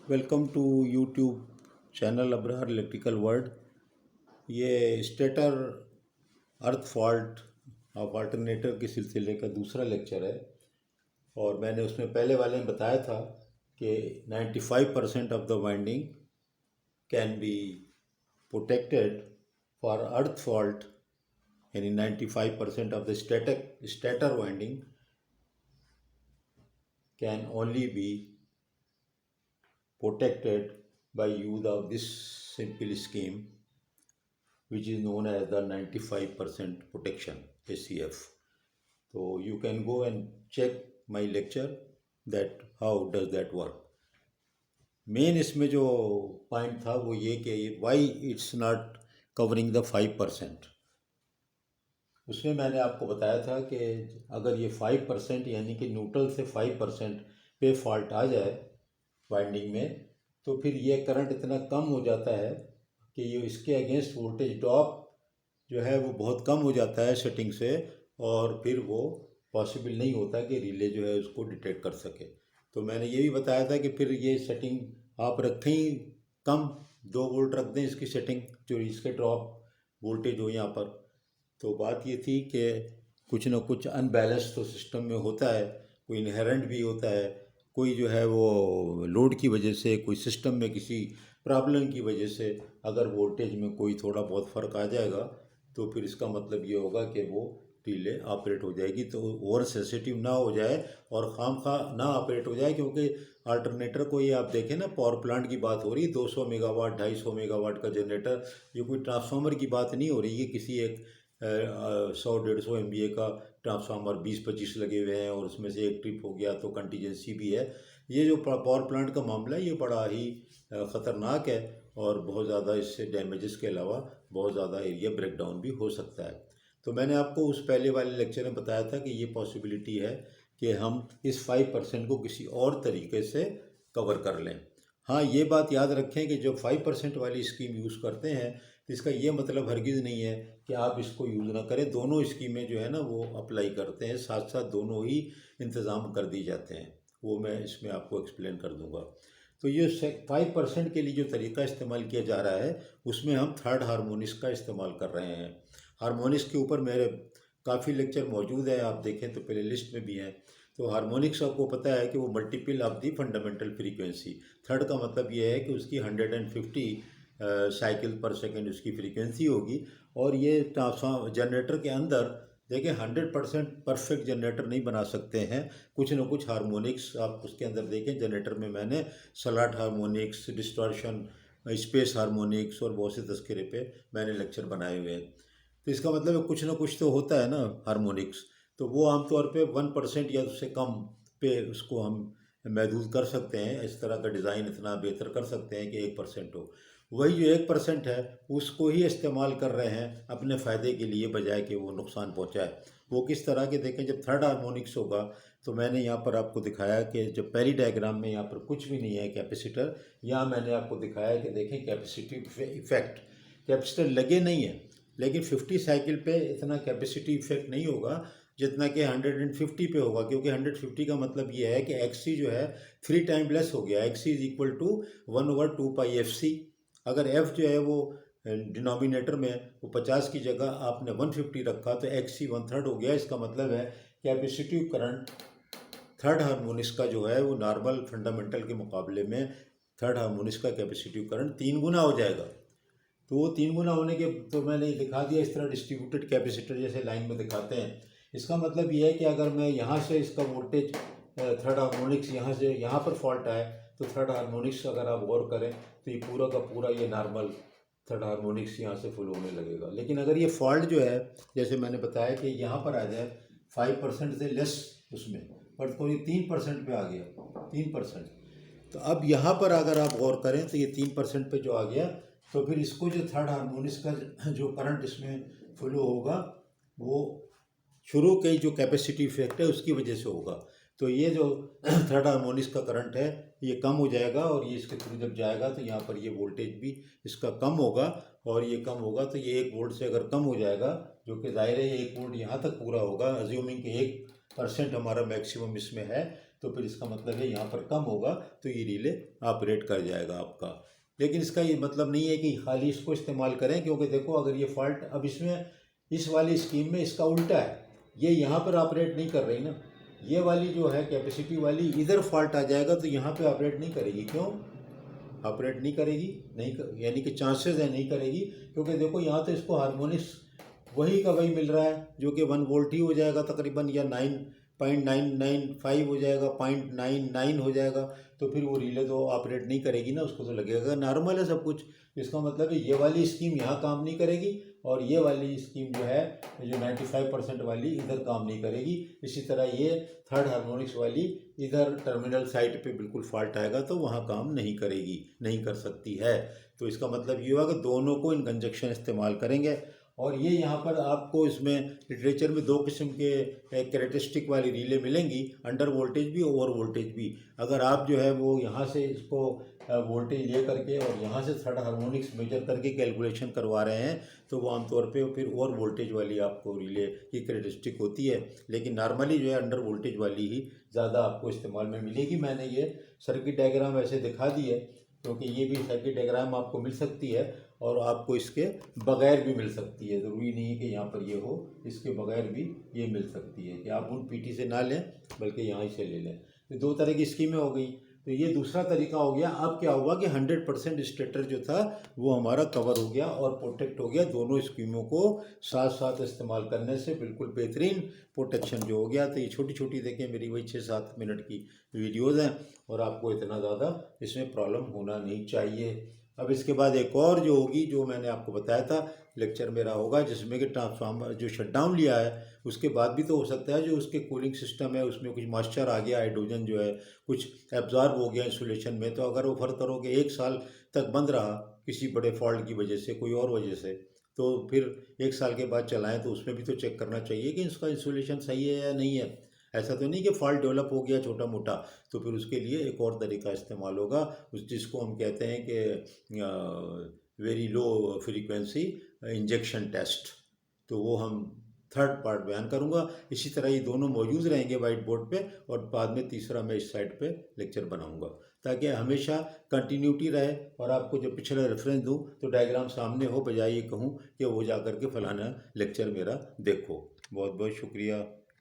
Welcome to YouTube channel Abrar electrical world. ये stator earth fault of alternator के सिलसिले का दूसरा लेक्चर है। और मैंने उसमें पहले वाले में बताया था कि 95% of the winding can be protected for earth fault, यानी 95% of the stator winding can only be protected by use of this simple scheme, which is known as the 95% protection ACF. So you can go and check my lecture that how does that work. Main इसमें जो point था वो ये कि why it's not covering the 5%। उसमें मैंने आपको बताया था कि अगर ये 5% यानी कि न्यूट्रल से 5% पे फॉल्ट आ जाए वाइंडिंग में, तो फिर ये करंट इतना कम हो जाता है कि ये इसके अगेंस्ट वोल्टेज ड्रॉप जो है वो बहुत कम हो जाता है सेटिंग से, और फिर वो पॉसिबल नहीं होता कि रिले जो है उसको डिटेक्ट कर सके। तो मैंने ये भी बताया था कि फिर ये सेटिंग आप रखें ही कम, 2 वोल्ट रख दें इसकी सेटिंग, जो इसके ड्रॉप वोल्टेज हो यहाँ पर। तो बात ये थी कि कुछ ना कुछ अनबैलेंस तो सिस्टम में होता है, कोई इनहेरेंट भी होता है, कोई जो है वो लोड की वजह से, कोई सिस्टम में किसी प्रॉब्लम की वजह से अगर वोल्टेज में कोई थोड़ा बहुत फ़र्क आ जाएगा तो फिर इसका मतलब ये होगा कि वो रिले ऑपरेट हो जाएगी। तो ओवर सेंसिटिव ना हो जाए और खामखा ना ऑपरेट हो जाए, क्योंकि अल्टरनेटर को ये आप देखें ना, पावर प्लांट की बात हो रही है, 200 मेगावाट 250 मेगावाट का जनरेटर, ये कोई ट्रांसफार्मर की बात नहीं हो रही है। किसी एक 100-150 MVA का ट्रांसफार्मर 20-25 लगे हुए हैं और उसमें से एक ट्रिप हो गया तो कंटीजेंसी भी है। ये जो पावर प्लांट का मामला है ये बड़ा ही ख़तरनाक है, और बहुत ज़्यादा इससे डैमेजेस के अलावा बहुत ज़्यादा एरिया ब्रेकडाउन भी हो सकता है। तो मैंने आपको उस पहले वाले लेक्चर में बताया था कि ये पॉसिबिलिटी है कि हम इस 5% को किसी और तरीके से कवर कर लें। हाँ, ये बात याद रखें कि जो 5% वाली स्कीम यूज़ करते हैं, तो इसका ये मतलब हरगिज़ नहीं है कि आप इसको यूज़ ना करें। दोनों स्कीमें जो है ना वो अप्लाई करते हैं, साथ साथ दोनों ही इंतज़ाम कर दी जाते हैं, वो मैं इसमें आपको एक्सप्लेन कर दूंगा। तो ये 5% के लिए जो तरीका इस्तेमाल किया जा रहा है उसमें हम थर्ड हार्मोनिक्स का इस्तेमाल कर रहे हैं। हार्मोनिक्स के ऊपर मेरे काफ़ी लेक्चर मौजूद है, आप देखें तो प्ले लिस्ट में भी हैं। तो हार्मोनिक्स आपको पता है कि वो multiple of the fundamental frequency, third का मतलब ये है कि उसकी 150 साइकिल पर सेकेंड उसकी फ्रीक्वेंसी होगी। और ये ट्रांसफार्म जनरेटर के अंदर देखिए 100% परफेक्ट जनरेटर नहीं बना सकते हैं, कुछ ना कुछ हार्मोनिक्स आप उसके अंदर देखें। जनरेटर में मैंने salad harmonics, distortion, space harmonics और बहुत से तस्करे पे मैंने लेक्चर बनाए हुए हैं। तो इसका मतलब है कुछ ना कुछ तो होता है ना हार्मोनिक्स। तो वो आमतौर पे 1% या उससे कम पे उसको हम महदूद कर सकते हैं, इस तरह का डिज़ाइन इतना बेहतर कर सकते हैं कि 1% हो। वही जो 1% है उसको ही इस्तेमाल कर रहे हैं अपने फ़ायदे के लिए, बजाय कि वो नुकसान पहुंचाए। वो किस तरह के देखें, जब थर्ड हार्मोनिक्स होगा तो मैंने यहाँ पर आपको दिखाया कि जब पहली डायग्राम में यहाँ पर कुछ भी नहीं है कैपेसिटर, यहाँ मैंने आपको दिखाया कि देखें कैपेसिटिव इफेक्ट, कैपेसिटर लगे नहीं है, लेकिन 50 साइकिल पे इतना कैपेसिटी इफेक्ट नहीं होगा जितना कि 150 पे होगा, क्योंकि 150 का मतलब ये है कि XC जो है 3 टाइम लेस हो गया। XC is equal to 1/2πfc। अगर F जो है वो डिनोमिनेटर में वो 50 की जगह आपने 150 रखा तो XC 1/3 हो गया। इसका मतलब है कैपेसिटिव करंट थर्ड हार्मोनिक्स का जो है वो नॉर्मल फंडामेंटल के मुकाबले में थर्ड हार्मोनिक्स का कैपेसिटिव करंट 3 गुना हो जाएगा। तो वो 3 गुना होने के, तो मैंने दिखा दिया इस तरह डिस्ट्रीब्यूटेड कैपेसिटर जैसे लाइन में दिखाते हैं। इसका मतलब ये है कि अगर मैं यहाँ से इसका वोल्टेज थर्ड हार्मोनिक्स यहाँ से यहाँ पर फॉल्ट आए तो थर्ड हार्मोनिक्स अगर आप गौर करें तो ये पूरा का पूरा ये नॉर्मल थर्ड हार्मोनिक्स यहाँ से फुल होने लगेगा। लेकिन अगर ये फॉल्ट जो है जैसे मैंने बताया कि यहाँ पर आ जाए 5% से लेस उसमें, पर कोई 3% पे आ गया, 3%, तो अब यहाँ पर अगर आप गौर करें तो ये 3% पे जो आ गया, तो फिर इसको जो थर्ड हार्मोनिक्स का जो करंट इसमें फ्लो होगा वो शुरू के जो कैपेसिटी इफेक्ट है उसकी वजह से होगा। तो ये जो थर्ड हार्मोनिक्स का करंट है ये कम हो जाएगा, और ये इसके थ्रू जब जाएगा तो यहाँ पर ये वोल्टेज भी इसका कम होगा, और ये कम होगा तो ये 1 वोल्ट से अगर कम हो जाएगा, जो कि जाहिर है ये 1 वोल्ट यहाँ तक पूरा होगा, अज्यूमिंग कि 1% हमारा मैक्सिमम इसमें है, तो फिर इसका मतलब है यहाँ पर कम होगा तो ये रिले ऑपरेट कर जाएगा आपका। लेकिन इसका ये मतलब नहीं है कि खाली इसको इस्तेमाल करें, क्योंकि देखो अगर ये फॉल्ट अब इसमें इस वाली स्कीम में इसका उल्टा है, ये यहाँ पर ऑपरेट नहीं कर रही ना, ये वाली जो है कैपेसिटी वाली इधर फॉल्ट आ जाएगा तो यहाँ पे ऑपरेट नहीं करेगी। क्यों ऑपरेट नहीं करेगी? नहीं यानी कि चांसेस है नहीं करेगी, क्योंकि देखो यहाँ तो इसको हार्मोनिक्स वही का वही मिल रहा है जो कि 1 वोल्ट ही हो जाएगा तकरीबन, या 9.995 हो जाएगा, 0.99 हो जाएगा। तो फिर वो रिले तो ऑपरेट नहीं करेगी ना, उसको तो लगेगा नॉर्मल है सब कुछ। इसका मतलब है ये वाली स्कीम यहाँ काम नहीं करेगी और ये वाली स्कीम जो है जो 95% वाली इधर काम नहीं करेगी। इसी तरह ये थर्ड हार्मोनिक्स वाली इधर टर्मिनल साइड पे बिल्कुल फॉल्ट आएगा तो वहाँ काम नहीं करेगी, नहीं कर सकती है। तो इसका मतलब ये हुआ कि दोनों को इन कंजक्शन इस्तेमाल करेंगे। और ये यहाँ पर आपको इसमें लिटरेचर में 2 किस्म के कैरेक्टरिस्टिक वाली रीले मिलेंगी, अंडर वोल्टेज भी, ओवर वोल्टेज भी। अगर आप जो है वो यहाँ से इसको वोल्टेज ले करके और यहाँ से थर्ड हार्मोनिक्स मेजर करके कैलकुलेशन करवा रहे हैं तो वो आमतौर पे फिर ओवर वोल्टेज वाली आपको रिले की कैरेक्टरिस्टिक होती है। लेकिन नॉर्मली जो है अंडर वोल्टेज वाली ही ज़्यादा आपको इस्तेमाल में मिलेगी। मैंने ये सर्किट डायग्राम ऐसे दिखा दी है, क्योंकि ये भी सर्किट डायग्राम आपको मिल सकती है और आपको इसके बगैर भी मिल सकती है। ज़रूरी नहीं है कि यहाँ पर ये हो, इसके बगैर भी ये मिल सकती है कि आप उन पीटी से ना लें बल्कि यहाँ से ले लें। तो 2 तरह की स्कीमें हो गई। तो ये दूसरा तरीका हो गया। अब क्या हुआ कि 100% स्टेटर जो था वो हमारा कवर हो गया और प्रोटेक्ट हो गया। दोनों स्कीमों को साथ साथ इस्तेमाल करने से बिल्कुल बेहतरीन प्रोटेक्शन जो हो गया। तो ये छोटी छोटी देखें मेरी वही 6-7 मिनट की वीडियोज़ हैं और आपको इतना ज़्यादा इसमें प्रॉब्लम होना नहीं चाहिए। अब इसके बाद एक और जो होगी, जो मैंने आपको बताया था लेक्चर मेरा होगा, जिसमें कि ट्रांसफार्मर जो शटडाउन लिया है उसके बाद भी तो हो सकता है जो उसके कूलिंग सिस्टम है उसमें कुछ मॉइस्चर आ गया, हाइड्रोजन जो है कुछ एब्जॉर्ब हो गया इंसुलेशन में। तो अगर वो फर्क करोगे 1 साल तक बंद रहा किसी बड़े फॉल्ट की वजह से, कोई और वजह से, तो फिर 1 साल के बाद चलाएं तो उसमें भी तो चेक करना चाहिए कि इसका इंसुलेशन सही है या नहीं है। ऐसा तो नहीं कि फॉल्ट डेवलप हो गया छोटा मोटा, तो फिर उसके लिए एक और तरीका इस्तेमाल होगा उस जिसको हम कहते हैं कि very low frequency injection test. तो वो हम थर्ड पार्ट बयान करूँगा। इसी तरह ये दोनों मौजूद रहेंगे वाइट बोर्ड पे और बाद में तीसरा मैं इस साइड पे लेक्चर बनाऊँगा ताकि हमेशा कंटिन्यूटी रहे और आपको जब पिछला रेफरेंस दूँ तो डायग्राम सामने हो, बजाय ये कहूँ कि वो जा कर के फलाना लेक्चर मेरा देखो। बहुत बहुत शुक्रिया।